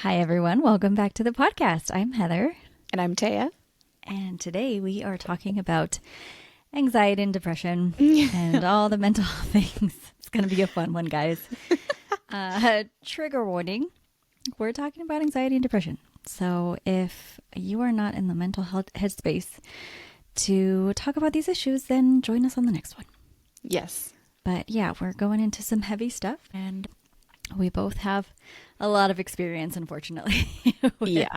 Hi, everyone. Welcome back to the podcast. I'm Heather. And I'm Taya. And today we are talking about anxiety and depression and all the mental health things. It's going to be a fun one, guys. Trigger warning. We're talking about anxiety and depression. So if you are not in the mental health headspace to talk about these issues, then join us on the next one. Yes. But yeah, we're going into some heavy stuff, and we both have a lot of experience, unfortunately, with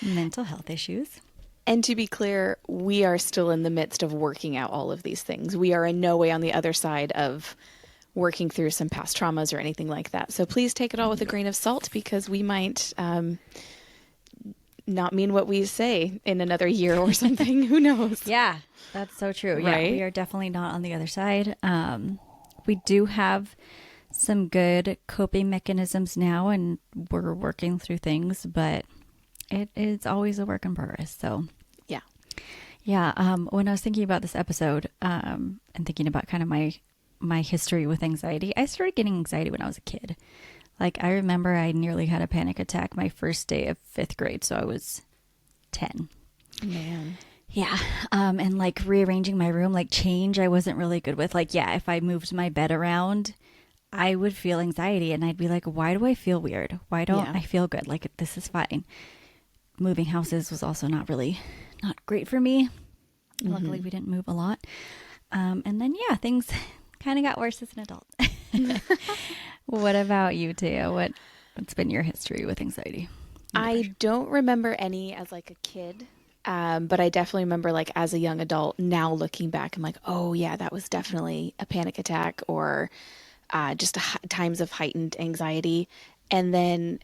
mental health issues. And to be clear, we are still in the midst of working out all of these things. We are in no way on the other side of working through some past traumas or anything like that. So please take it all with a grain of salt, because we might not mean what we say in another year or something. Who knows? Yeah, that's so true. Right? Yeah, we are definitely not on the other side. We do have some good coping mechanisms now, and we're working through things, but it is always a work in progress. So when I was thinking about this episode and thinking about kind of my history with anxiety, I started getting anxiety when I was a kid. Like, I remember I nearly had a panic attack my first day of 5th grade, so I was 10. Man. Yeah. And like rearranging my room, like change, I wasn't really good with. Like, yeah, if I moved my bed around, I would feel anxiety, and I'd be like, why do I feel weird? Why don't I feel good? Like, this is fine. Moving houses was also not great for me. Mm-hmm. Luckily, we didn't move a lot. And then, things kind of got worse as an adult. What about you, Taya? What's been your history with anxiety? I don't remember any as like a kid, but I definitely remember like as a young adult. Now looking back, I'm like, oh yeah, that was definitely a panic attack or just times of heightened anxiety. And then,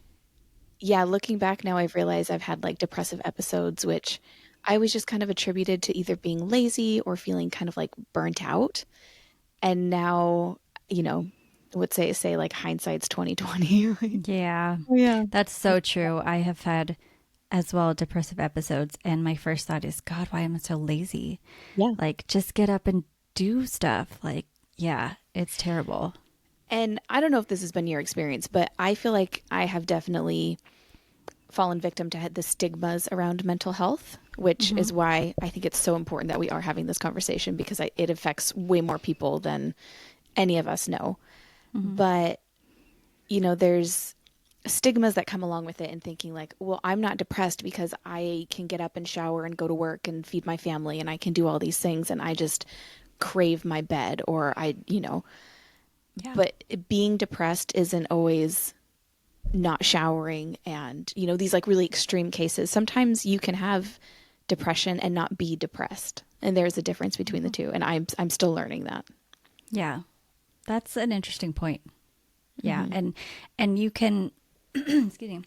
looking back now, I've realized I've had like depressive episodes, which I was just kind of attributed to either being lazy or feeling kind of like burnt out. And now, would say like hindsight's 2020. Yeah. That's so true. I have had as well depressive episodes, and my first thought is, God, why am I so lazy? Yeah. Like, just get up and do stuff. Like, yeah, it's terrible. And I don't know if this has been your experience, but I feel like I have definitely fallen victim to the stigmas around mental health, which is why I think it's so important that we are having this conversation, because it affects way more people than any of us know. But, there's stigmas that come along with it, and thinking like, well, I'm not depressed because I can get up and shower and go to work and feed my family, and I can do all these things, and I just crave my bed, or but being depressed isn't always not showering and, these like really extreme cases. Sometimes you can have depression and not be depressed. And there's a difference between the two. And I'm still learning that. Yeah. That's an interesting point. Yeah. And you can, excuse me,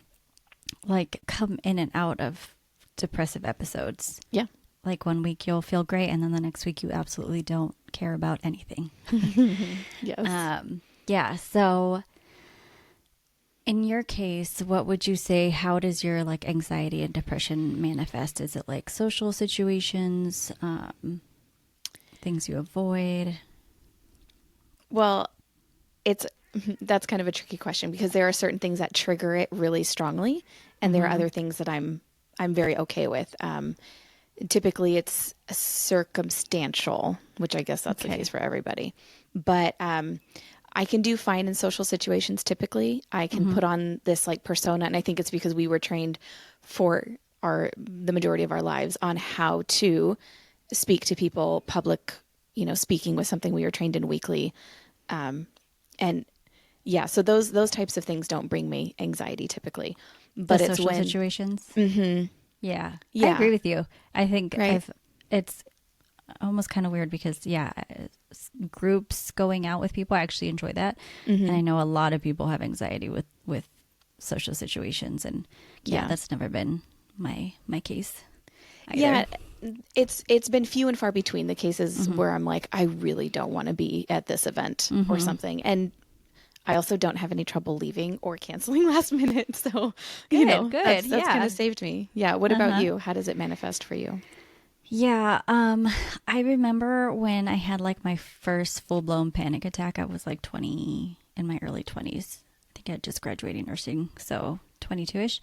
like come in and out of depressive episodes. Yeah. Like one week you'll feel great, and then the next week you absolutely don't care about anything. Yes. So in your case, what would you say, how does your like anxiety and depression manifest? Is it like social situations, things you avoid? Well, that's kind of a tricky question, because there are certain things that trigger it really strongly, and there are other things that I'm very okay with. Typically it's circumstantial, which I guess that's the case for everybody. But I can do fine in social situations. Typically I can put on this like persona, and I think it's because we were trained for the majority of our lives on how to speak to people, public, speaking was something we were trained in weekly. So those types of things don't bring me anxiety typically, but The it's social when situations. Yeah. I Yeah. agree with you. I think Right. it's almost kind of weird because groups, going out with people, I actually enjoy that. And I know a lot of people have anxiety with social situations, and that's never been my case either. Yeah, it's been few and far between the cases where I'm like, I really don't want to be at this event or something. And I also don't have any trouble leaving or canceling last minute. So, Good. that's Yeah. kind of saved me. Yeah. What about you? How does it manifest for you? Yeah, I remember when I had like my first full-blown panic attack. I was like 20, in my early 20s. I think I had just graduated nursing, so 22ish,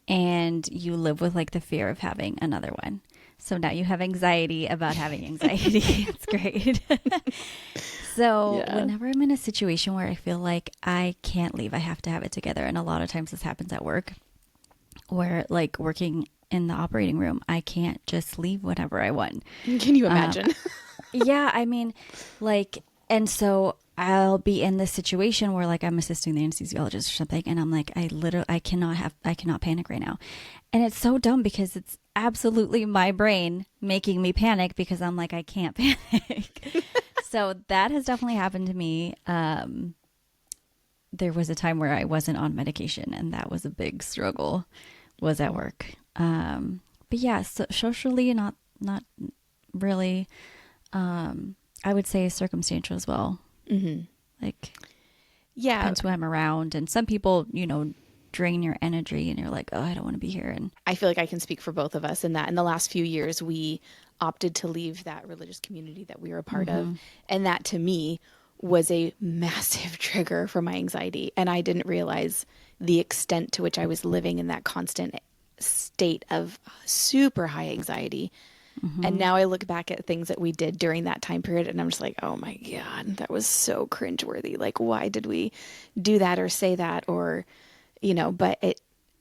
and you live with like the fear of having another one. So now you have anxiety about having anxiety. It's great. So whenever I'm in a situation where I feel like I can't leave, I have to have it together. And a lot of times this happens at work, where like working in the operating room, I can't just leave whenever I want. Can you imagine? Yeah, I mean, like, and so I'll be in this situation where like I'm assisting the anesthesiologist or something, and I'm like, I cannot panic right now. And it's so dumb because it's absolutely my brain making me panic because I'm like, I can't panic. So that has definitely happened to me. There was a time where I wasn't on medication, and that was a big struggle, was at work. But yeah, so socially, not really. I would say circumstantial as well. Like, depends who I'm around. And some people, you know, drain your energy and you're like, oh, I don't want to be here. And I feel like I can speak for both of us in that in the last few years, we opted to leave that religious community that we were a part of. And that to me was a massive trigger for my anxiety. And I didn't realize the extent to which I was living in that constant state of super high anxiety. And now I look back at things that we did during that time period and I'm just like, oh my God, that was so cringeworthy. Like, why did we do that or say that? Or, you know, but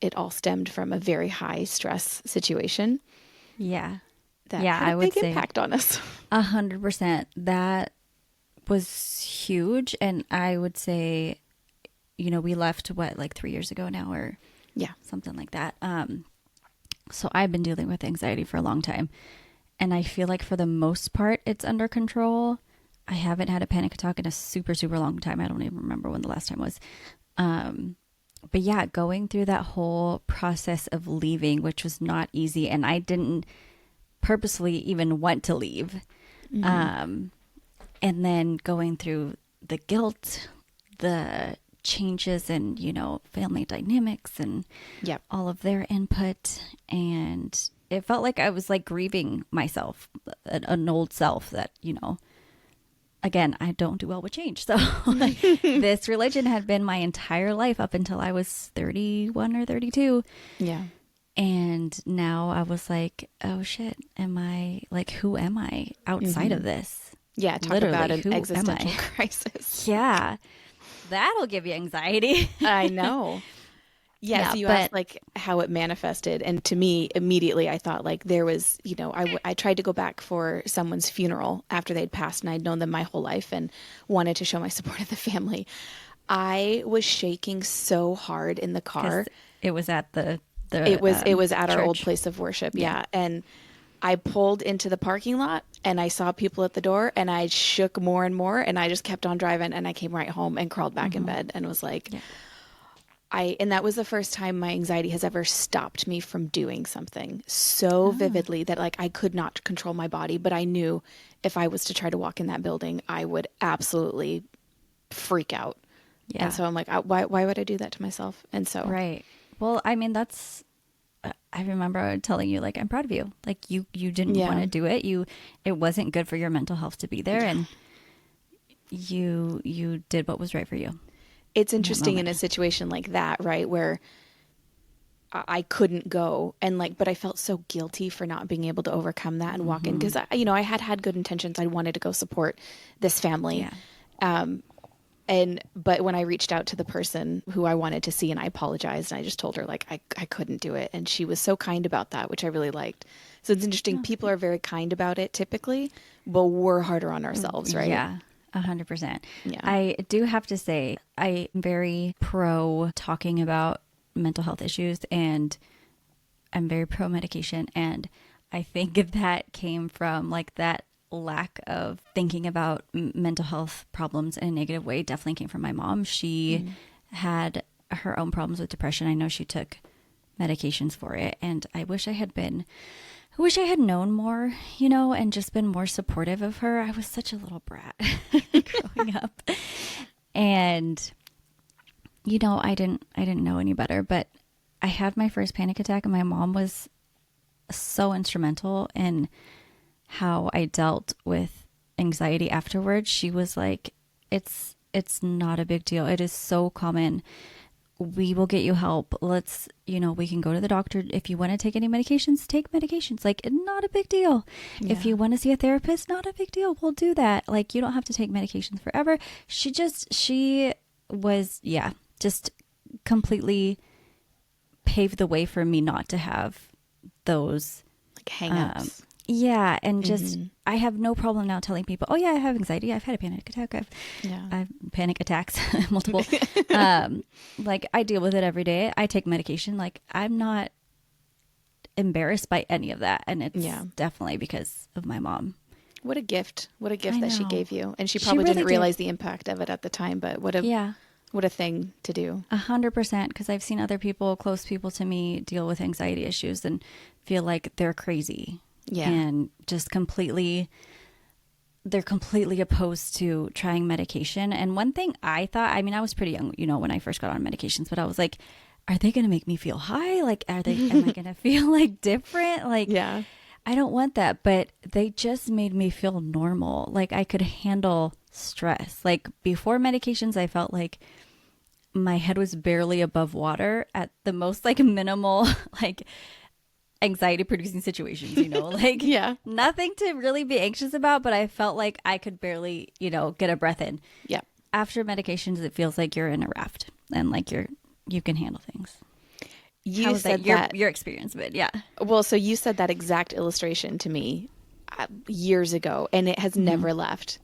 it all stemmed from a very high stress situation. Yeah. That had a big impact on us. 100%. That was huge. And I would say, you know, we left like 3 years ago now, or something like that. So I've been dealing with anxiety for a long time. And I feel like for the most part, it's under control. I haven't had a panic attack in a super, super long time. I don't even remember when the last time was. But yeah, going through that whole process of leaving, which was not easy. And I didn't purposely even want to leave. And then going through the guilt, the changes in, you know, family dynamics and all of their input. And it felt like I was like grieving myself, an old self that, you know, again, I don't do well with change. So like, this religion had been my entire life up until I was 31 or 32. Yeah. And now I was like, oh shit, who am I outside of this? Yeah. Talk Literally, about an who existential am I? crisis. Yeah. That'll give you anxiety. I know. Yeah, so you asked like how it manifested. And to me, immediately I thought like there was, you know, I tried to go back for someone's funeral after they'd passed and I'd known them my whole life and wanted to show my support of the family. I was shaking so hard in the car. It was at it was at church. Our old place of worship. Yeah. And I pulled into the parking lot and I saw people at the door and I shook more and more and I just kept on driving and I came right home and crawled back in bed and was like, and that was the first time my anxiety has ever stopped me from doing something so vividly that like I could not control my body, but I knew if I was to try to walk in that building, I would absolutely freak out. Yeah. And so I'm like, why would I do that to myself? And so. Right. Well, I mean, I remember telling you, like, I'm proud of you. Like you didn't want to do it. It wasn't good for your mental health to be there. And you did what was right for you. It's interesting in a situation like that, right? Where I couldn't go and like, but I felt so guilty for not being able to overcome that and walk in. Cause I had good intentions. I wanted to go support this family. Yeah. But when I reached out to the person who I wanted to see and I apologized and I just told her like, I couldn't do it. And she was so kind about that, which I really liked. So it's interesting. People are very kind about it typically, but we're harder on ourselves, right? Yeah. 100%. Yeah. I do have to say, I'm very pro talking about mental health issues and I'm very pro medication. And I think that came from like that lack of thinking about mental health problems in a negative way definitely came from my mom. She had her own problems with depression. I know she took medications for it. And I wish I had known more, you know, and just been more supportive of her. I was such a little brat growing up. And, you know, I didn't know any better, but I had my first panic attack and my mom was so instrumental in how I dealt with anxiety afterwards. She was like, it's not a big deal. It is so common we will get you help. Let's, we can go to the doctor. If you want to take any medications, take medications. Like, not a big deal. Yeah. If you want to see a therapist, not a big deal. We'll do that. Like, you don't have to take medications forever. She was, just completely paved the way for me not to have those like hang-ups. Yeah, and just I have no problem now telling people, oh yeah, I have anxiety. I've had a panic attack. I've panic attacks, multiple. Like, I deal with it every day. I take medication. Like, I'm not embarrassed by any of that, and it's definitely because of my mom. What a gift! What a gift that she gave you, and she probably didn't realize the impact of it at the time. But what a thing to do. 100%, because I've seen other people, close people to me, deal with anxiety issues and feel like they're crazy. Yeah. And just they're completely opposed to trying medication. And one thing I thought, I was pretty young, when I first got on medications, but I was like, are they going to make me feel high? Like, am I going to feel like different? Like, yeah, I don't want that. But they just made me feel normal. Like, I could handle stress. Like, before medications, I felt like my head was barely above water at the most, like, minimal, like, anxiety producing situations, like nothing to really be anxious about, but I felt like I could barely, get a breath in. Yeah. After medications, it feels like you're in a raft and like you can handle things. You said that your experience of it. Yeah. Well, so you said that exact illustration to me years ago, and it has never left,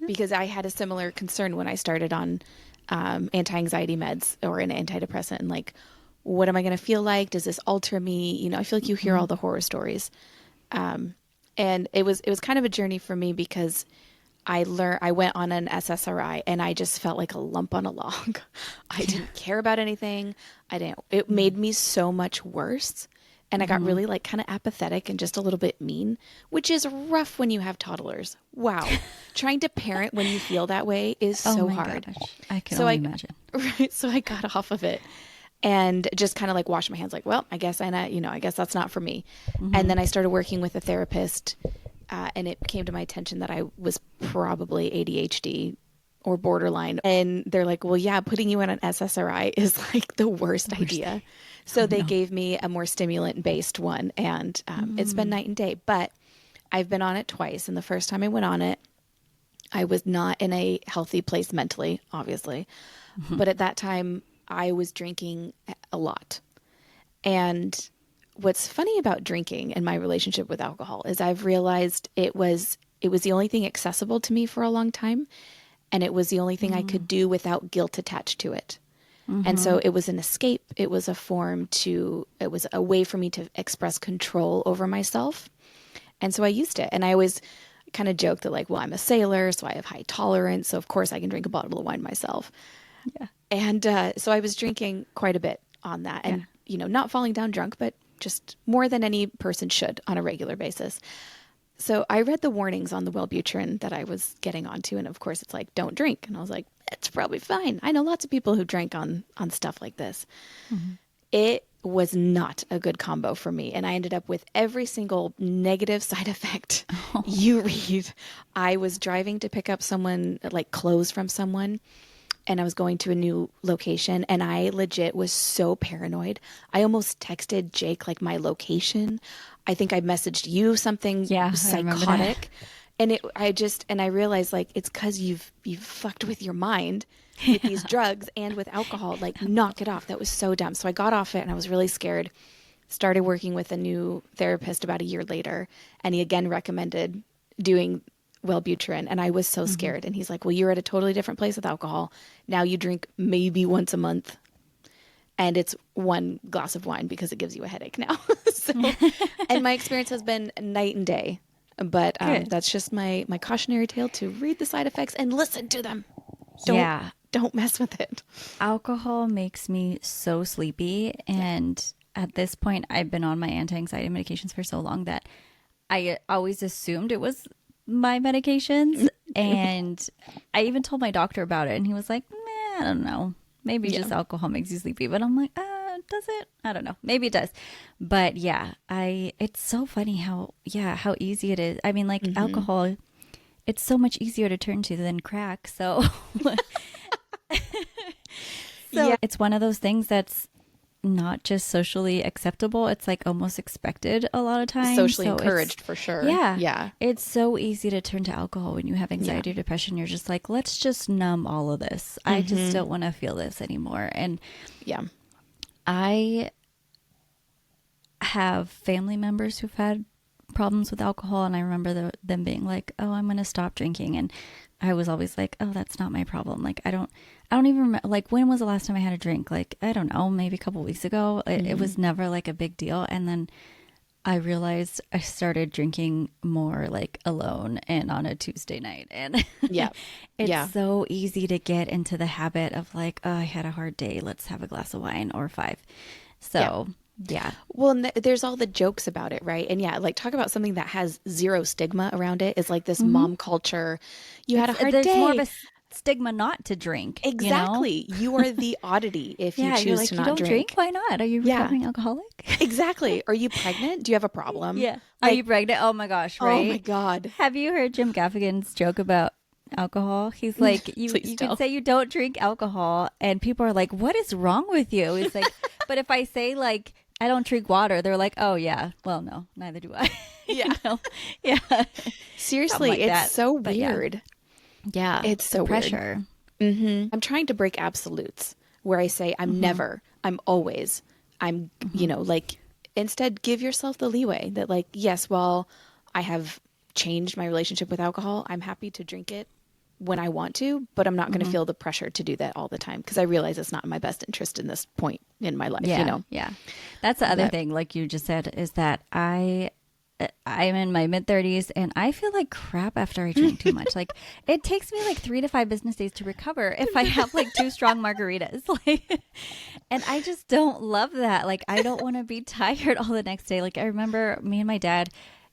because I had a similar concern when I started on anti-anxiety meds or an antidepressant, and like, what am I going to feel like? Does this alter me? I feel like you hear all the horror stories. And it was kind of a journey for me, because I went on an SSRI and I just felt like a lump on a log. I didn't care about anything. It made me so much worse. And I got really like kind of apathetic and just a little bit mean, which is rough when you have toddlers. Wow. Trying to parent when you feel that way is so hard. Gosh. I can only imagine. Right. So I got off of it. And just kind of like washed my hands, like, well, I guess I guess that's not for me. And then I started working with a therapist, and it came to my attention that I was probably ADHD or borderline. And they're like, well, yeah, putting you on an SSRI is like the worst idea. So they gave me a more stimulant-based one, and it's been night and day. But I've been on it twice, and the first time I went on it, I was not in a healthy place mentally, obviously. But at that time, I was drinking a lot. And what's funny about drinking and my relationship with alcohol is I've realized it was the only thing accessible to me for a long time. And it was the only thing I could do without guilt attached to it. And so it was an escape. It was it was a way for me to express control over myself. And so I used it. And I always kind of joked that, like, well, I'm a sailor, so I have high tolerance. So of course I can drink a bottle of wine myself. Yeah. And so I was drinking quite a bit on that, and, not falling down drunk, but just more than any person should on a regular basis. So I read the warnings on the Wellbutrin that I was getting onto. And of course it's like, don't drink. And I was like, it's probably fine. I know lots of people who drank on stuff like this. It was not a good combo for me. And I ended up with every single negative side effect you read. I was driving to pick up someone, like clothes from someone, and I was going to a new location, and I legit was so paranoid. I almost texted Jake like my location. I think I messaged you something psychotic. And I realized, like, it's because you've fucked with your mind with these drugs and with alcohol. Like, knock it off. That was so dumb. So I got off it, and I was really scared. Started working with a new therapist about a year later, and he again recommended doing Wellbutrin, and I was so scared. And he's like, well, you're at a totally different place with alcohol. Now you drink maybe once a month, and it's one glass of wine because it gives you a headache now. And my experience has been night and day. But that's just my cautionary tale, to read the side effects and listen to them. Don't mess with it. Alcohol makes me so sleepy, and at this point, I've been on my anti-anxiety medications for so long that I always assumed it was my medications. And I even told my doctor about it, and he was like, I don't know, maybe just alcohol makes you sleepy. But I'm like, does it? I don't know, maybe it does. But it's so funny how easy it is. I mean, like, alcohol, it's so much easier to turn to than crack. So So it's one of those things that's not just socially acceptable. It's like almost expected a lot of times. Socially encouraged for sure. Yeah. Yeah. It's so easy to turn to alcohol when you have anxiety or depression. You're just like, let's just numb all of this. I just don't want to feel this anymore. And I have family members who've had problems with alcohol, and I remember them being like, oh, I'm going to stop drinking. And I was always like, oh, that's not my problem. Like, I don't even remember, like, when was the last time I had a drink? Like, I don't know, maybe a couple weeks ago. It was never like a big deal. And then I realized I started drinking more like alone and on a Tuesday night. And it's so easy to get into the habit of like, oh, I had a hard day. Let's have a glass of wine or 5. So yeah. Well, and there's all the jokes about it, right? And like talk about something that has zero stigma around it is like this mom culture. You had a hard there's day. More of a stigma not to drink. Exactly. You are the oddity if you choose like, to you not don't drink. Why not? Are you recovering alcoholic? Exactly. Are you pregnant? Do you have a problem? Yeah. Are you pregnant? Oh my gosh, right? Oh my God. Have you heard Jim Gaffigan's joke about alcohol? He's like, you can say you don't drink alcohol and people are like, what is wrong with you? He's like, but if I say like, I don't drink water, they're like, oh yeah, well no, neither do I. Yeah. Seriously, like it's that. so weird. Yeah. It's so pressure. Weird. I'm trying to break absolutes where I say I'm never, I'm always, I'm, like instead give yourself the leeway that like, yes, while I have changed my relationship with alcohol, I'm happy to drink it when I want to, but I'm not going to feel the pressure to do that all the time because I realize it's not in my best interest in this point in my life, Yeah. That's the other thing, like you just said, is that I'm in my mid-30s and I feel like crap after I drink too much. Like it takes me like 3 to 5 business days to recover if I have like 2 strong margaritas. Like, and I just don't love that. Like I don't want to be tired all the next day. Like I remember me and my dad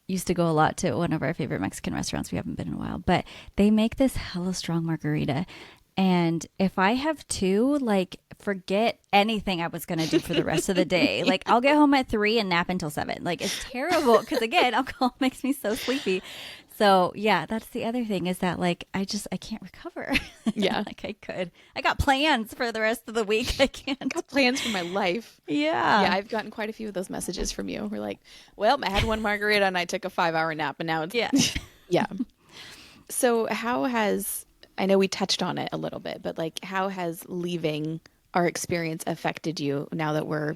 used to go a lot to one of our favorite Mexican restaurants. We haven't been in a while, but they make this hella strong margarita. And if I have 2, like forget anything I was going to do for the rest of the day. Like I'll get home at 3 and nap until 7. Like it's terrible because again, alcohol makes me so sleepy. So yeah, that's the other thing is that like, I can't recover. Yeah. Like I got plans for the rest of the week. I can't. Got plans for my life. Yeah. Yeah. I've gotten quite a few of those messages from you. We're like, well, I had one margarita and I took a 5-hour nap and now it's, yeah. So I know we touched on it a little bit, but like how has leaving our experience affected you now that we're,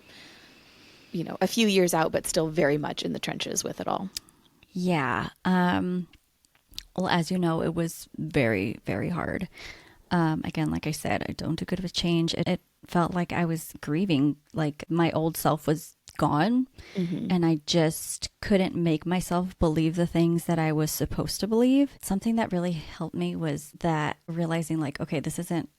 a few years out, but still very much in the trenches with it all? Yeah. Well, as you know, it was very, very hard. Again, like I said, I don't do good with change. It felt like I was grieving, like my old self was gone and I just couldn't make myself believe the things that I was supposed to believe. Something that really helped me was that realizing like, okay, this isn't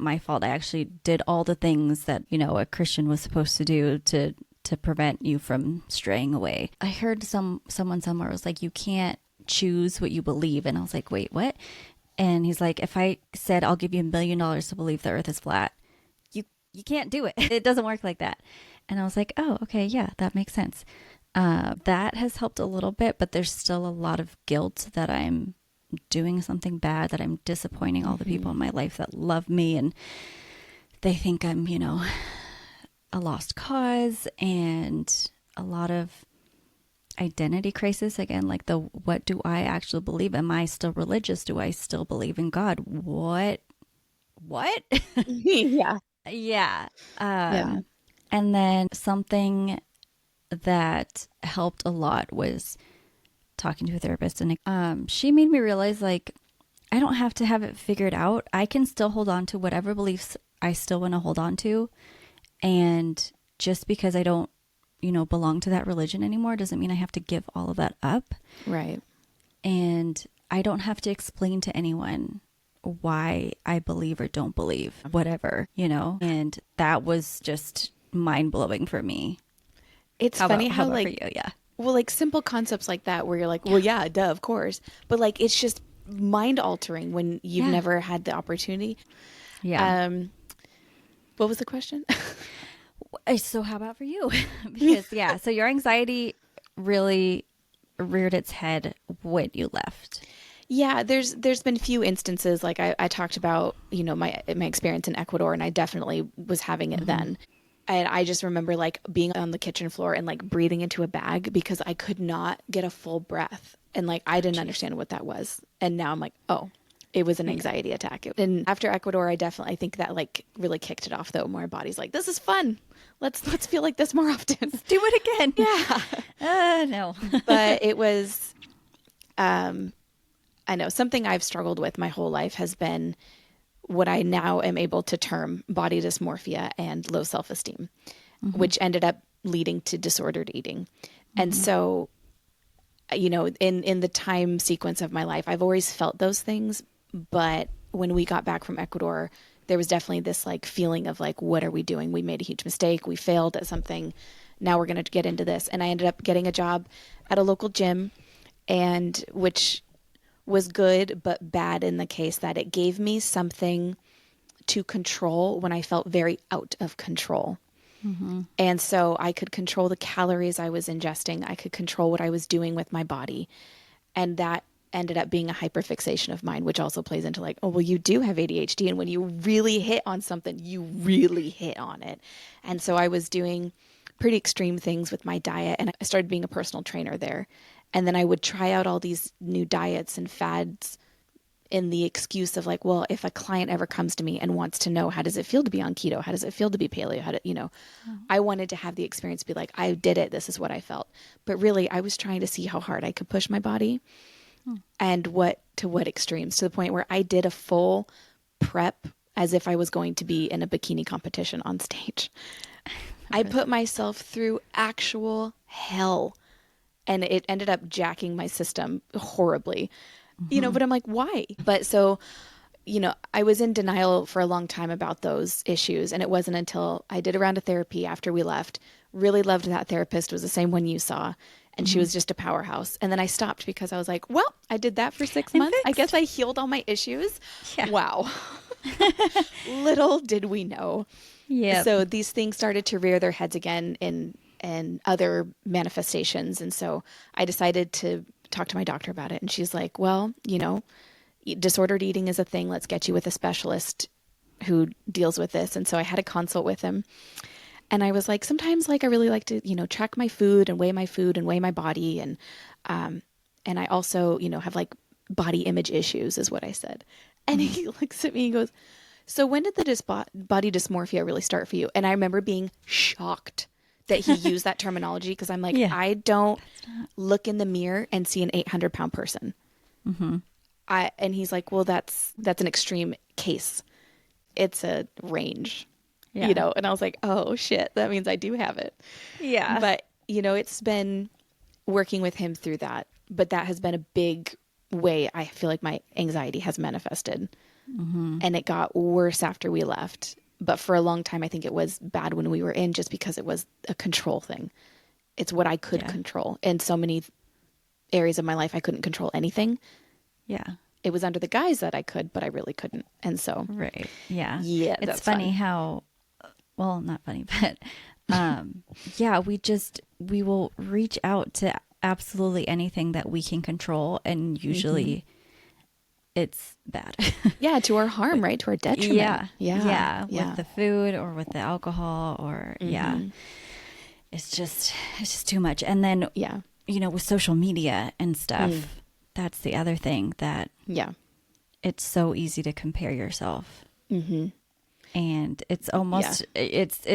my fault. I actually did all the things that, a Christian was supposed to do to prevent you from straying away. I heard someone somewhere was like, you can't choose what you believe. And I was like, wait, what? And he's like, if I said, I'll give you $1 million to believe the earth is flat, you can't do it. It doesn't work like that. And I was like, oh, okay. Yeah, that makes sense. That has helped a little bit, but there's still a lot of guilt that I'm doing something bad, that I'm disappointing all the people in my life that love me. And they think I'm, a lost cause, and a lot of identity crisis. Again, like what do I actually believe? Am I still religious? Do I still believe in God? What? Yeah. Yeah. And then something that helped a lot was talking to a therapist, and she made me realize like I don't have to have it figured out. I can still hold on to whatever beliefs I still want to hold on to. And just because I don't, belong to that religion anymore doesn't mean I have to give all of that up. Right. And I don't have to explain to anyone why I believe or don't believe, whatever, And that was just mind-blowing for me. It's funny how about like, for you? Yeah. Well, like simple concepts like that where you're like, well, yeah, duh, of course. But like, it's just mind altering when you've never had the opportunity. Yeah. What was the question? So how about for you? Because so your anxiety really reared its head when you left. Yeah, there's been few instances like I talked about, my experience in Ecuador, and I definitely was having it then. And I just remember like being on the kitchen floor and like breathing into a bag because I could not get a full breath. And like I didn't understand what that was. And now I'm like, oh, it was an anxiety attack. And after Ecuador, I think that like really kicked it off though. My body's like, this is fun. Let's feel like this more often. Do it again. Yeah. No. But it was I know something I've struggled with my whole life has been what I now am able to term body dysmorphia and low self-esteem, which ended up leading to disordered eating. And so, in the time sequence of my life, I've always felt those things. But when we got back from Ecuador, there was definitely this like feeling of like, what are we doing? We made a huge mistake. We failed at something. Now we're going to get into this. And I ended up getting a job at a local gym, and which was good, but bad in the case that it gave me something to control when I felt very out of control. And so I could control the calories I was ingesting. I could control what I was doing with my body. And that ended up being a hyperfixation of mine, which also plays into like, oh, well, you do have ADHD. And when you really hit on something, you really hit on it. And so I was doing pretty extreme things with my diet, and I started being a personal trainer there. And then I would try out all these new diets and fads in the excuse of like, well, if a client ever comes to me and wants to know, how does it feel to be on keto? How does it feel to be paleo? I wanted to have the experience be like, I did it. This is what I felt. But really, I was trying to see how hard I could push my body and to what extremes, to the point where I did a full prep as if I was going to be in a bikini competition on stage. I put myself through actual hell. And it ended up jacking my system horribly, but I'm like, why? But so, I was in denial for a long time about those issues. And it wasn't until I did a round of therapy after we left, really loved that therapist, was the same one you saw. And she was just a powerhouse. And then I stopped because I was like, well, I did that for 6 months. I guess I healed all my issues. Yeah. Wow. Little did we know. Yeah. So these things started to rear their heads again and other manifestations. And so I decided to talk to my doctor about it. And she's like, well, disordered eating is a thing. Let's get you with a specialist who deals with this. And so I had a consult with him. And I was like, sometimes like I really like to, track my food and weigh my body. And I also, have like body image issues is what I said. And he looks at me and goes, so when did the body dysmorphia really start for you? And I remember being shocked that he used that terminology, because I'm like, I don't look in the mirror and see an 800-pound person. And he's like, well, that's an extreme case. It's a range, and I was like, oh shit, that means I do have it. Yeah. But, it's been working with him through that, but that has been a big way I feel like my anxiety has manifested. And it got worse after we left. But for a long time, I think it was bad when we were in, just because it was a control thing. It's what I could control. In so many areas of my life, I couldn't control anything. Yeah. It was under the guise that I could, but I really couldn't. And so. Right. Yeah. Yeah. It's funny how, well, not funny, but we will reach out to absolutely anything that we can control. And usually it's bad. Yeah, to our harm, right? To our detriment. Yeah. With the food or with the alcohol or it's just too much. And then with social media and stuff, that's the other thing that it's so easy to compare yourself. And it's almost it's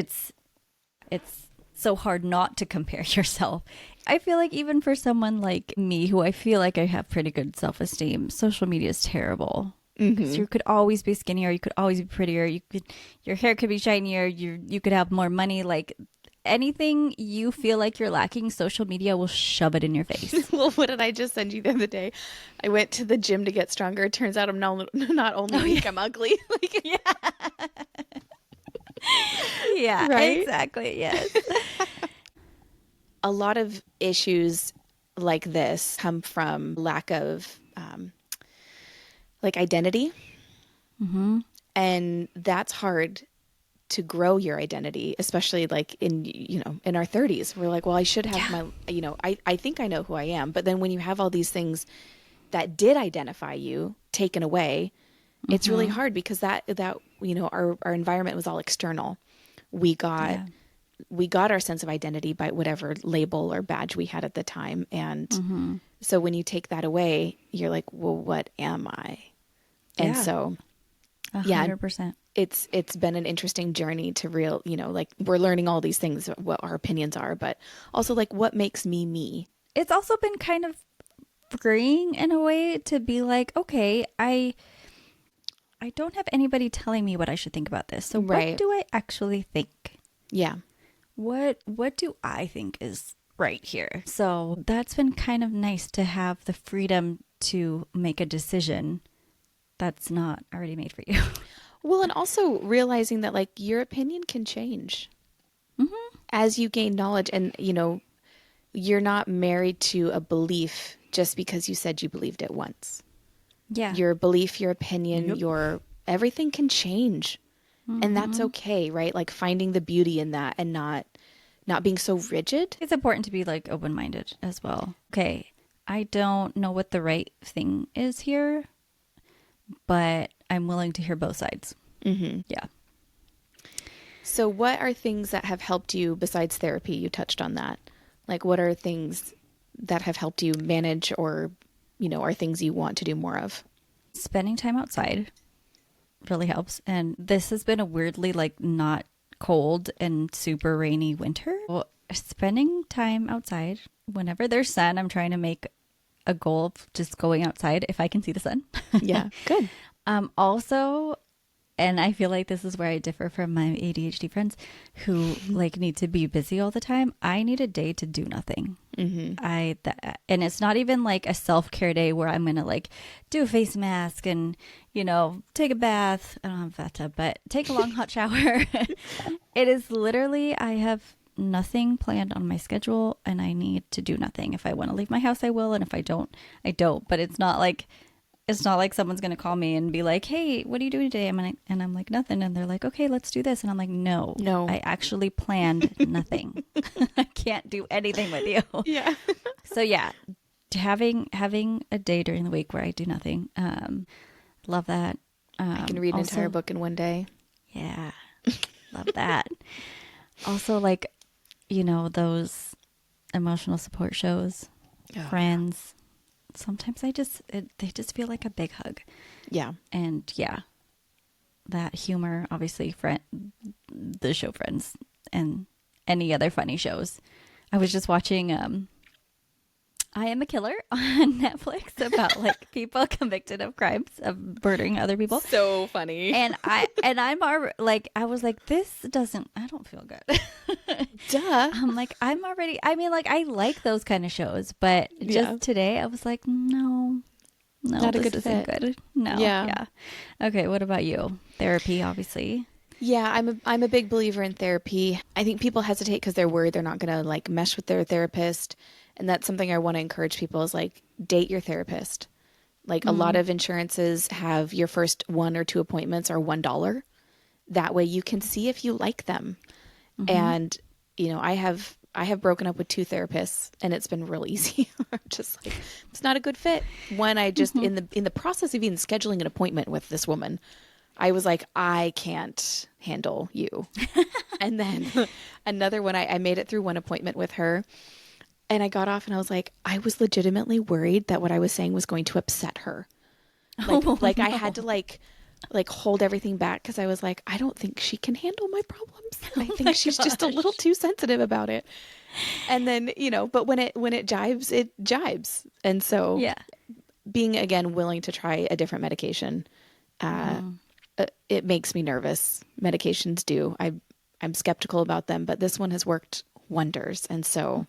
so hard not to compare yourself. I feel like even for someone like me, who I feel like I have pretty good self-esteem, social media is terrible. Because you could always be skinnier, you could always be prettier, your hair could be shinier, you could have more money. Like anything you feel like you're lacking, social media will shove it in your face. Well, what did I just send you the other day? I went to the gym to get stronger. It turns out I'm not only weak, I'm ugly. Yeah, right? Exactly. Yes. A lot of issues like this come from lack of identity. And that's hard to grow your identity, especially like in our 30s. We're like, well, I should have my, I think I know who I am. But then when you have all these things that did identify you taken away, it's really hard because that our environment was all external. We got Yeah. we got our sense of identity by whatever label or badge we had at the time. And so when you take that away, you're like, well, what am I? And Yeah. so 100%. it's been an interesting journey to like we're learning all these things, what our opinions are, but also like what makes me me. It's also been kind of freeing in a way to be like, okay, I don't have anybody telling me what I should think about this. So Right. what do I actually think? Yeah. What do I think is right here? So that's been kind of nice to have the freedom to make a decision that's not already made for you. Well, and also realizing that like your opinion can change as you gain knowledge, and you're not married to a belief just because you said you believed it once. Yeah. Your belief, your opinion, Yep. your everything can change. And that's okay, right? Like finding the beauty in that and not being so rigid. It's important to be like open-minded as well. Okay, I don't know what the right thing is here, but I'm willing to hear both sides. Yeah. So what are things that have helped you besides therapy? You touched on that. Like what are things that have helped you manage or, are things you want to do more of? Spending time outside really helps. And this has been a weirdly like not cold and super rainy winter. Well, spending time outside whenever there's sun, I'm trying to make a goal of just going outside if I can see the sun. Yeah, good. Also, and I feel like this is where I differ from my ADHD friends who like need to be busy all the time. I need a day to do nothing. And it's not even like a self-care day where I'm going to like do a face mask and, take a bath. I don't have a bathtub, but take a long hot shower. It is literally, I have nothing planned on my schedule and I need to do nothing. If I want to leave my house, I will. And if I don't, I don't. But it's not like someone's going to call me and be like, hey, what are you doing today? And I'm like, nothing. And they're like, okay, let's do this. And I'm like, no, I actually planned nothing. I can't do anything with you. Yeah. So yeah, having a day during the week where I do nothing. Love that. I can read an entire book in one day. Yeah. Love that. Also like, those emotional support shows, Friends. Sometimes they just feel like a big hug. Yeah. And yeah, that humor, obviously, the show Friends and any other funny shows. I was just watching I Am a Killer on Netflix about like people convicted of crimes of murdering other people. So funny. And I was like, I don't feel good. Duh. I'm like, I like those kind of shows, but just today I was like, no, not a this good isn't fit. good. No. Yeah. Okay. What about you? Therapy, obviously. Yeah, I'm a big believer in therapy. I think people hesitate because they're worried they're not going to like mesh with their therapist. And that's something I want to encourage people is like date your therapist. Like a lot of insurances have your first 1 or 2 appointments are $1. That way you can see if you like them. And I have broken up with 2 therapists and it's been real easy. I'm just like, it's not a good fit. One, I just in the process of even scheduling an appointment with this woman, I was like, I can't handle you. And then another one, I made it through one appointment with her and I got off and I was like, I was legitimately worried that what I was saying was going to upset her. Like, I had to like hold everything back because I was like, I don't think she can handle my problems. I think she's just a little too sensitive about it. And then, but when it jibes, it jibes. And so being again willing to try a different medication, it makes me nervous. Medications do. I'm skeptical about them, but this one has worked wonders. And so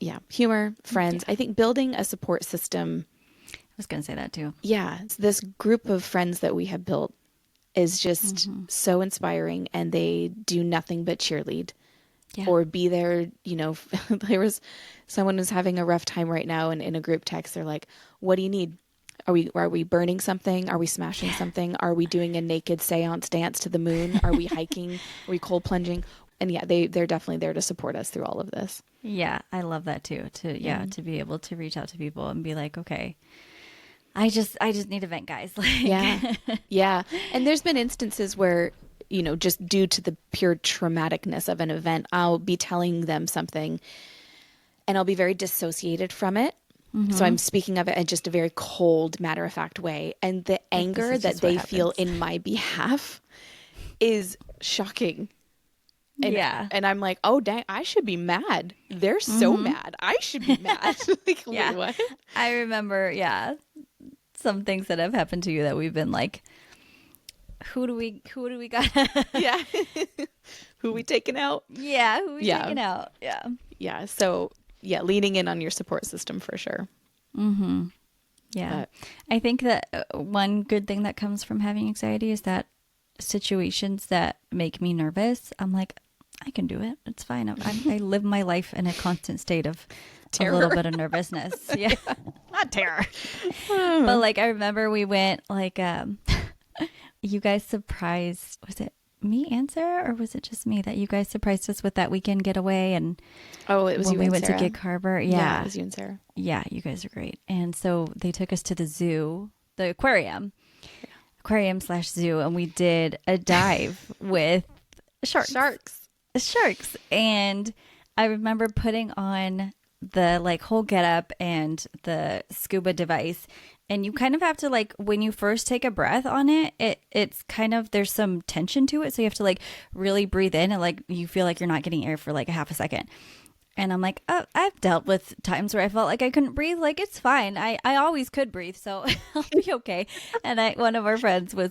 yeah, humor, friends. I think building a support system. I was going to say that too. Yeah. This group of friends that we have built is just so inspiring and they do nothing but cheerlead or be there. There was someone who's having a rough time right now and in a group text, they're like, what do you need? Are we burning something? Are we smashing something? Are we doing a naked seance dance to the moon? Are we hiking? Are we cold plunging? yeah, they're definitely there to support us through all of this. Yeah, I love that too. To be able to reach out to people and be like, okay, I just need a vent, guys. Like, Yeah. Yeah. And there's been instances where, just due to the pure traumaticness of an event, I'll be telling them something and I'll be very dissociated from it. Mm-hmm. So I'm speaking of it in just a very cold, matter of fact way. And the anger that they feel in my behalf is shocking. And, yeah. And I'm like, oh, dang, I should be mad. They're so mad. I should be mad. Like, yeah. Wait, what? I remember, some things that have happened to you that we've been like, who do we got? Yeah. Who we taking out? Yeah. Who we taking out? Yeah. Yeah. So, leaning in on your support system for sure. Mm-hmm. Yeah. But I think that one good thing that comes from having anxiety is that situations that make me nervous, I'm like, I can do it. It's fine. I live my life in a constant state of terror. A little bit of nervousness. Yeah. Not terror. But like, I remember we went like, you guys surprised, was it me and Sarah, or was it just me that you guys surprised us with that weekend getaway? And it was when you we and went Sarah. to Gig Harbor. Yeah, it was you and Sarah. Yeah, you guys are great. And so they took us to the zoo, the aquarium/zoo, and we did a dive with sharks. And I remember putting on the like whole getup and the scuba device, and you kind of have to like, when you first take a breath on it's kind of, there's some tension to it, so you have to like really breathe in, and like you feel like you're not getting air for like a half a second. And I'm like, oh, I've dealt with times where I felt like I couldn't breathe. Like, it's fine. I always could breathe, so I'll be okay. And one of our friends was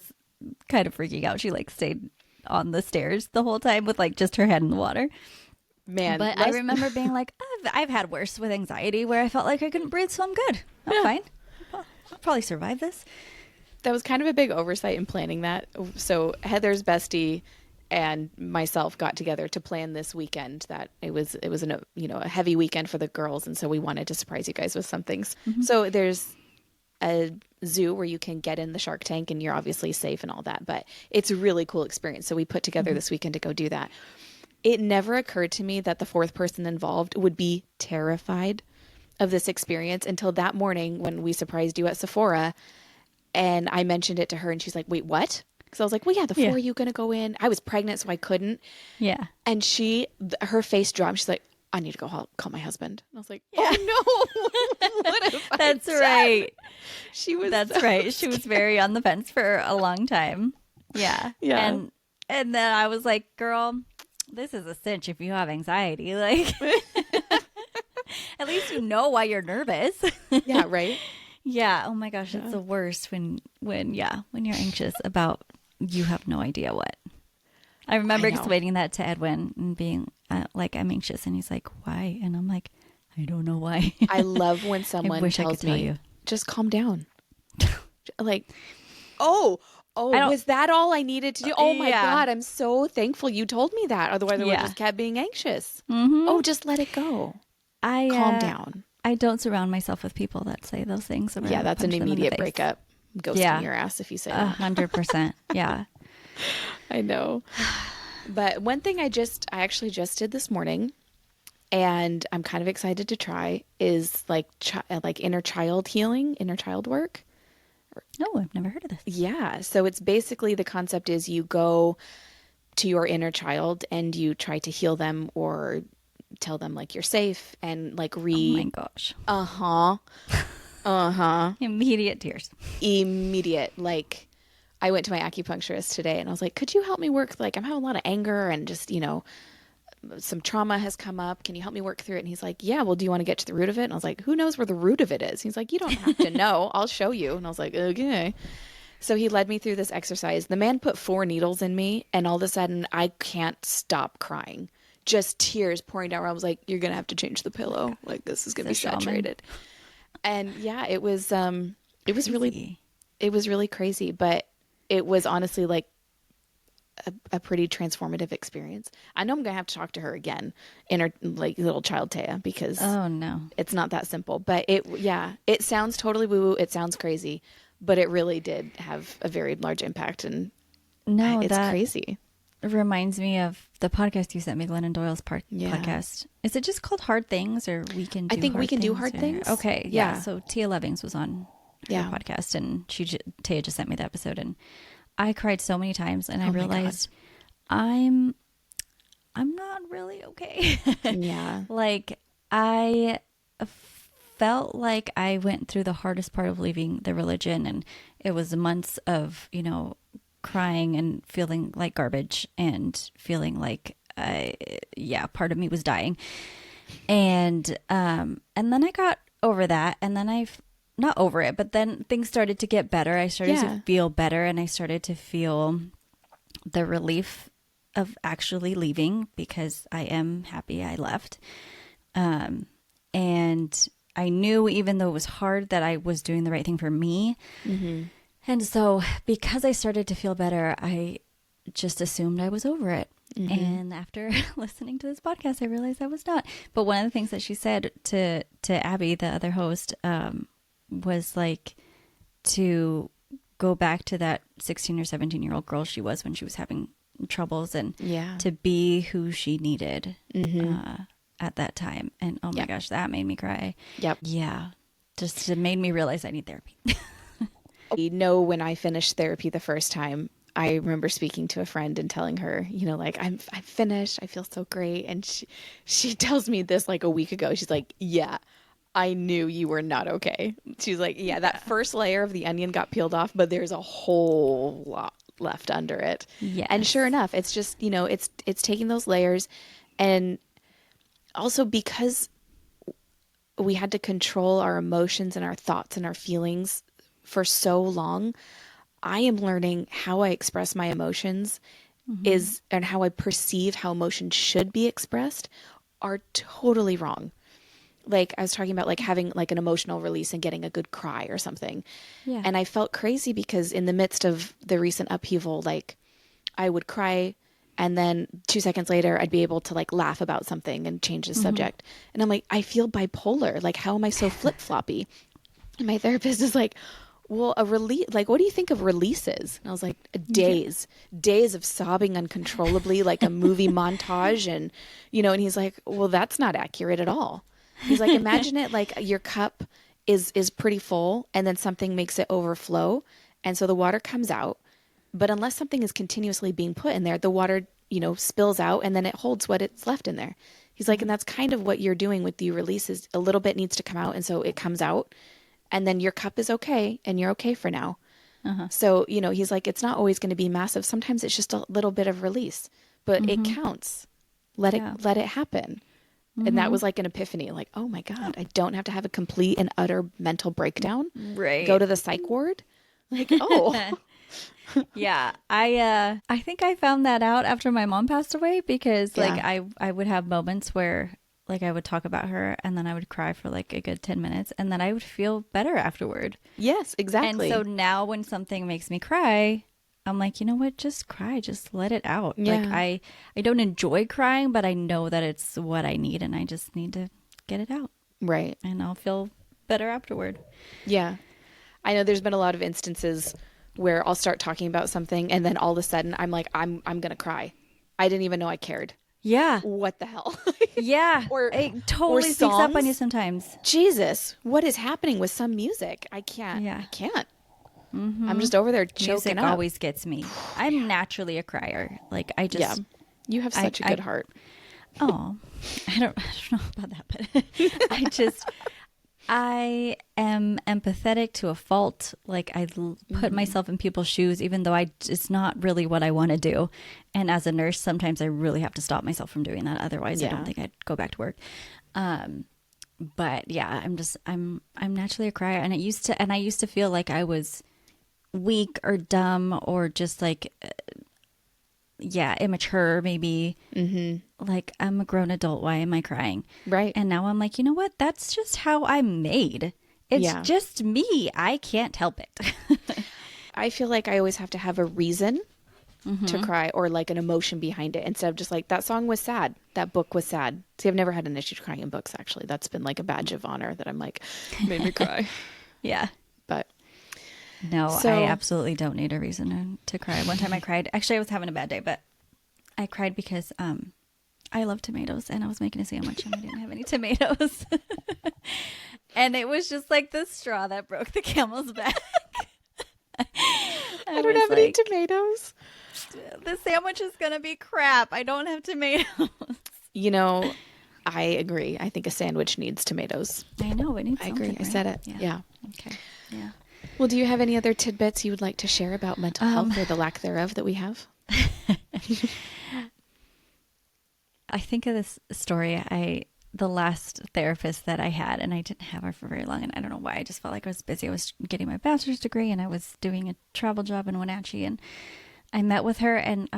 kind of freaking out. She like stayed on the stairs the whole time with like just her head in the water. Man, but I remember being like, I've had worse with anxiety where I felt like I couldn't breathe, so I'm good. I'm fine. I'll probably survive this. That was kind of a big oversight in planning that. So Heather's bestie and myself got together to plan this weekend. That it was a heavy weekend for the girls, and so we wanted to surprise you guys with some things. Mm-hmm. So there's a zoo where you can get in the shark tank, and you're obviously safe and all that, but it's a really cool experience. So we put together this weekend to go do that. It never occurred to me that the fourth person involved would be terrified of this experience until that morning when we surprised you at Sephora, and I mentioned it to her, and she's like, wait, what? Because I was like, well, yeah, the four of you going to go in. I was pregnant, so I couldn't. Yeah. And her face dropped. She's like, I need to go call my husband. And I was like, oh no. What have That's I done? right. That's right. She was very on the fence for a long time. Yeah. Yeah. And then I was like, girl, this is a cinch if you have anxiety. Like, at least you know why you're nervous. Yeah, right. Yeah. Oh my gosh, it's the worst when you're anxious about, you have no idea what. I remember explaining that to Edwin and being like, I'm anxious, and he's like, why? And I'm like, I don't know why. I love when someone tells me, just calm down. Like, was that all I needed to do? Oh my God, I'm so thankful you told me that. Otherwise I would have just kept being anxious. Mm-hmm. Oh, just let it go. Calm down. I don't surround myself with people that say those things. Yeah, that's an immediate breakup. Ghosting your ass if you say that. 100%. Yeah. I know. But one thing I actually just did this morning, and I'm kind of excited to try, is like inner child healing, inner child work. Oh, I've never heard of this. Yeah. So it's basically, the concept is you go to your inner child and you try to heal them or tell them like you're safe, and like oh my gosh. Immediate tears. Immediate. Like, I went to my acupuncturist today and I was like, could you help me work? Like, I'm having a lot of anger and just, some trauma has come up. Can you help me work through it? And he's like, yeah, well, do you want to get to the root of it? And I was like, who knows where the root of it is? He's like, you don't have to know. I'll show you. And I was like, okay. So he led me through this exercise. The man put 4 needles in me, and all of a sudden I can't stop crying. Just tears pouring down. I was like, you're going to have to change the pillow. Like, this is going to be saturated. And yeah, it was really crazy, but it was honestly like a pretty transformative experience. I know I'm going to have to talk to her again, inner like little child Taya, because it's not that simple, but it sounds totally woo-woo. It sounds crazy, but it really did have a very large impact, and it's crazy. reminds me of the podcast you sent me, Glennon Doyle's Yeah. podcast. Is it just called Hard Things, or We Can Do I think Hard We Can Do Things, Hard or- Things. Okay. Yeah. Yeah. So Tia Levings was on her Yeah. podcast, and Taya just sent me the episode, and I cried so many times, and I Oh my God. realized I'm not really okay. Yeah. Like, I felt like I went through the hardest part of leaving the religion, and it was months of, crying and feeling like garbage and feeling like, part of me was dying. And then I got over that, and then not over it, but then things started to get better. I started Yeah. to feel better, and I started to feel the relief of actually leaving, because I am happy I left. And I knew, even though it was hard, that I was doing the right thing for me. Mm-hmm. And so because I started to feel better, I just assumed I was over it. Mm-hmm. And after listening to this podcast, I realized I was not. But one of the things that she said to Abby, the other host, was like to go back to that 16 or 17-year-old girl she was when she was having troubles, and Yeah. to be who she needed Mm-hmm. at that time. And oh my Yep. gosh, that made me cry. Yep. Yeah. Just it made me realize I need therapy. You know, when I finished therapy the first time, I remember speaking to a friend and telling her, like, I'm finished. I feel so great. And she tells me this like a week ago. She's like, yeah, I knew you were not okay. She's like, yeah, that first layer of the onion got peeled off, but there's a whole lot left under it. Yes. And sure enough, it's just, it's taking those layers. And also because we had to control our emotions and our thoughts and our feelings for so long, I am learning how I express my emotions and how I perceive how emotions should be expressed are totally wrong. Like I was talking about, like having like an emotional release and getting a good cry or something. Yeah. And I felt crazy because in the midst of the recent upheaval, like I would cry, and then 2 seconds later I'd be able to like laugh about something and change the subject. And I'm like, I feel bipolar. Like, how am I so flip-floppy? And my therapist is like, well, a release, like, what do you think of releases? And I was like, days of sobbing uncontrollably, like a movie montage. And, and he's like, well, that's not accurate at all. He's like, imagine it like your cup is pretty full, and then something makes it overflow. And so the water comes out, but unless something is continuously being put in there, the water, spills out, and then it holds what it's left in there. He's like, and that's kind of what you're doing with the releases. A little bit needs to come out. And so it comes out. And then your cup is okay, and you're okay for now. So, he's like, it's not always going to be massive. Sometimes it's just a little bit of release, but it counts. Let it happen. And that was like an epiphany, like, oh my God, I don't have to have a complete and utter mental breakdown. Right. Go to the psych ward. Like, oh, Yeah, I think I found that out after my mom passed away, because like Yeah. I would have moments where like I would talk about her, and then I would cry for like a good 10 minutes, and then I would feel better afterward. yes, exactly. And so now when something makes me cry, I'm like, you know what? Just cry. Just let it out. Like Yeah. I don't enjoy crying, but I know that it's what I need, and I just need to get it out, Right. and I'll feel better afterward. Yeah. I know there's been a lot of instances where I'll start talking about something, and then all of a sudden I'm like, I'm going to cry. I didn't even know I cared. Yeah. What the hell? Yeah. Or- it totally or sneaks up on songs. you sometimes. Jesus, what is happening with some music? I can't. Yeah. I can't. I'm just over there choking Music up. always gets me. I'm naturally a crier. Like I just Yeah. You have such a good heart. oh, I don't know about that, but I am empathetic to a fault. Like I put myself in people's shoes, even though it's not really what I want to do. And as a nurse, sometimes I really have to stop myself from doing that. Otherwise, I Yeah. don't think I'd go back to work. But yeah, I'm naturally a crier, and I used to feel like I was weak or dumb or just like, immature maybe. Like, I'm a grown adult. Why am I crying? Right. And now I'm like, you know what? That's just how I'm made. It's Yeah. just me. I can't help it. I feel like I always have to have a reason to cry, or like an emotion behind it, instead of just like, that song was sad. That book was sad. See, I've never had an issue crying in books, actually. That's been like a badge of honor that I'm like, made me cry. Yeah. But No, So- I absolutely don't need a reason to cry. One time I cried. Actually, I was having a bad day, but I cried because I love tomatoes, and I was making a sandwich and I didn't have any tomatoes. And it was just like the straw that broke the camel's back. I don't have any tomatoes. The sandwich is going to be crap. I don't have tomatoes. You know, I agree. I think a sandwich needs tomatoes. I know. It needs I agree. I said it. Yeah. Okay. Yeah. Well, do you have any other tidbits you would like to share about mental health or the lack thereof that we have? I think of this story. The last therapist that I had, and I didn't have her for very long, and I don't know why. I just felt like I was busy. I was getting my bachelor's degree, and I was doing a travel job in Wenatchee, and I met with her, and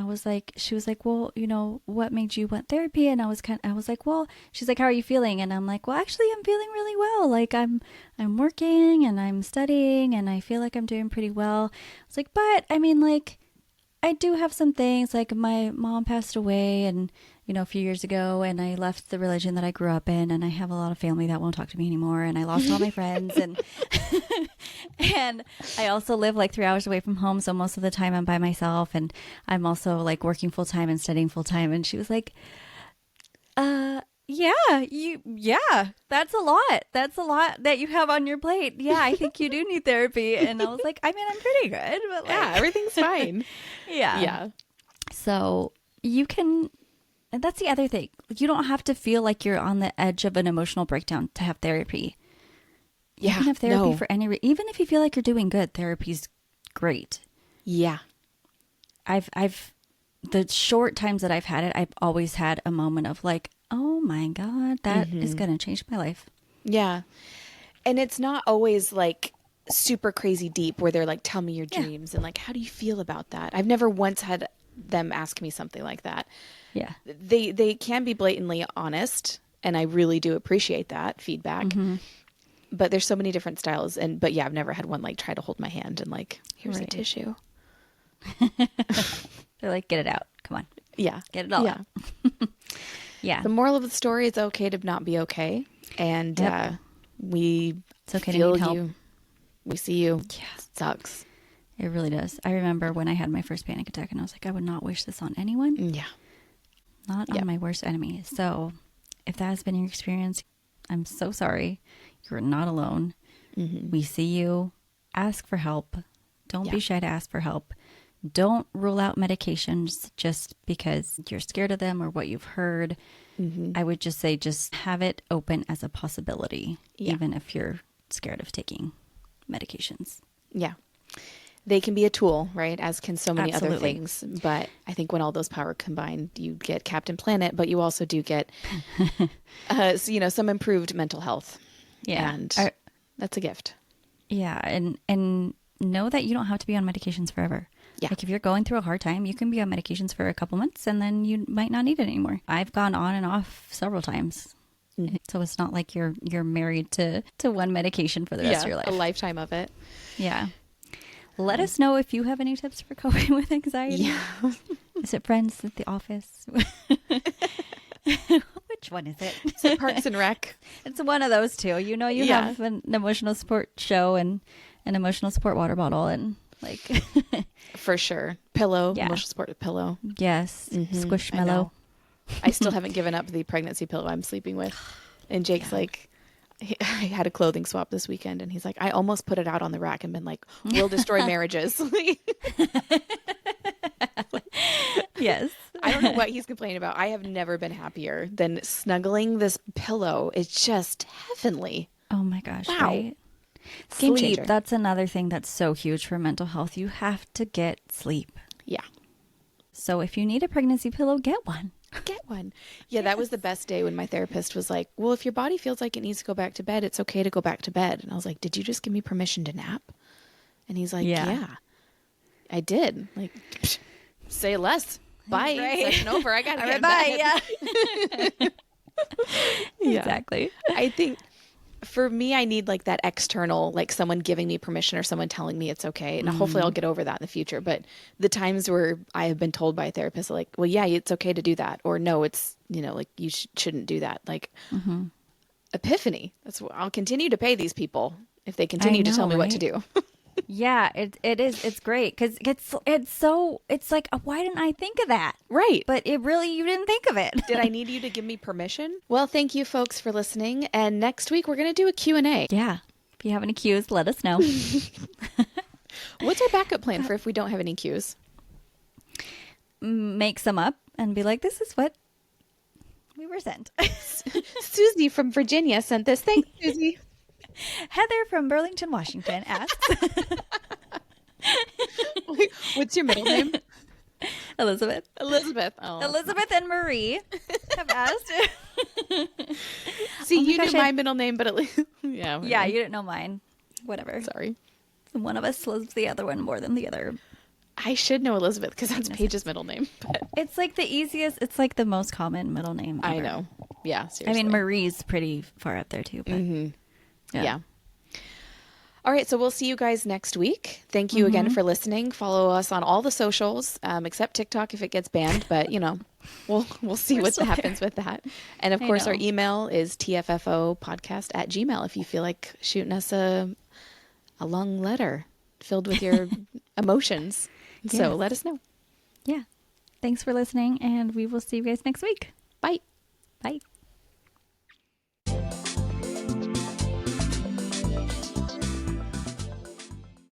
she was like, well, you know, what made you want therapy? And I was like, well, she's like, how are you feeling? And I'm like, well, actually, I'm feeling really well. Like I'm working and I'm studying, and I feel like I'm doing pretty well. I was like, but I mean, like, I do have some things, like my mom passed away, and you know, a few years ago, and I left the religion that I grew up in, and I have a lot of family that won't talk to me anymore, and I lost all my friends, and and I also live like 3 hours away from home, so most of the time I'm by myself, and I'm also like working full time and studying full time. And she was like, yeah, that's a lot. That's a lot that you have on your plate. Yeah, I think you do need therapy. And I was like, I mean, I'm pretty good, but like, yeah, everything's fine. Yeah. So you can. And that's the other thing. You don't have to feel like you're on the edge of an emotional breakdown to have therapy. You can have therapy for any reason. Even if you feel like you're doing good, therapy's great. Yeah. The short times that I've had it, I've always had a moment of like, oh my God, that is going to change my life. Yeah. And it's not always like super crazy deep where they're like, tell me your dreams and like, how do you feel about that? I've never once had them ask me something like that. Yeah. They can be blatantly honest, and I really do appreciate that feedback. Mm-hmm. But there's so many different styles, but yeah, I've never had one like try to hold my hand and like, here's a tissue. They're like, get it out. Come on. Yeah. Get it all out. Yeah. The moral of the story is okay to not be okay. And it's okay feel to need help. you. We see you. Yeah. It sucks. It really does. I remember when I had my first panic attack, and I was like, I would not wish this on anyone. Yeah. Not on my worst enemy. So if that has been your experience, I'm so sorry. You're not alone. Mm-hmm. We see you. Ask for help. Don't be shy to ask for help. Don't rule out medications just because you're scared of them or what you've heard. Mm-hmm. I would just say just have it open as a possibility, even if you're scared of taking medications. Yeah. They can be a tool, right? As can so many other things. But I think when all those power combined, you get Captain Planet, but you also do get, some improved mental health. Yeah. And that's a gift. Yeah. And know that you don't have to be on medications forever. Yeah. Like if you're going through a hard time, you can be on medications for a couple months and then you might not need it anymore. I've gone on and off several times. Mm-hmm. So it's not like you're married to one medication for the rest of your life. A lifetime of it. Yeah. Let us know if you have any tips for coping with anxiety. Yeah. Is it Friends at the Office? Which one is it? Is it Parks and Rec? It's one of those two. You know, you have an emotional support show and an emotional support water bottle and like. For sure. Pillow. Emotional support pillow. Yes. Mm-hmm. Squishmallow. I still haven't given up the pregnancy pillow I'm sleeping with. And Jake's like, I had a clothing swap this weekend, and he's like, I almost put it out on the rack and been like, we'll destroy marriages. Yes. I don't know what he's complaining about. I have never been happier than snuggling this pillow. It's just heavenly. Oh my gosh. Wow. Right? Game changer. That's another thing that's so huge for mental health. You have to get sleep. Yeah. So if you need a pregnancy pillow, get one. Get one. Yeah, that was the best day when my therapist was like, well, if your body feels like it needs to go back to bed, it's okay to go back to bed. And I was like, did you just give me permission to nap? And he's like, yeah I did. Like, say less. Bye. Right. Session over. I got to get bye. Yeah. Exactly. I think for me, I need like that external, like someone giving me permission or someone telling me it's okay. And hopefully I'll get over that in the future. But the times where I have been told by a therapist, like, well, yeah, it's okay to do that. Or no, it's, like you shouldn't do that. Like epiphany. That's what I'll continue to pay these people if they continue to tell me what to do. Yeah, it is. It's great because it's like, why didn't I think of that? Right. But it really, you didn't think of it. Did I need you to give me permission? Well, thank you folks for listening. And next week we're going to do a Q&A. Yeah. If you have any cues, let us know. What's our backup plan for if we don't have any cues? Make some up and be like, this is what we were sent. Susie from Virginia sent this. Thanks, Susie. Heather from Burlington, Washington asks. What's your middle name? Elizabeth. Elizabeth. Oh. Elizabeth and Marie have asked. See, you knew my middle name, but at least... Yeah, yeah, you didn't know mine. Whatever. Sorry. One of us loves the other one more than the other. I should know Elizabeth because that's Paige's middle name. But... It's like the easiest, it's like the most common middle name ever. I know. Yeah, seriously. I mean, Marie's pretty far up there too. But yeah. All right, so we'll see you guys next week. Thank you again for listening. Follow us on all the socials, except TikTok if it gets banned. But we'll see what happens with that. And of course, our email is tffopodcast@gmail.com if you feel like shooting us a long letter filled with your emotions. Yes. So let us know. Yeah. Thanks for listening, and we will see you guys next week. Bye. Bye.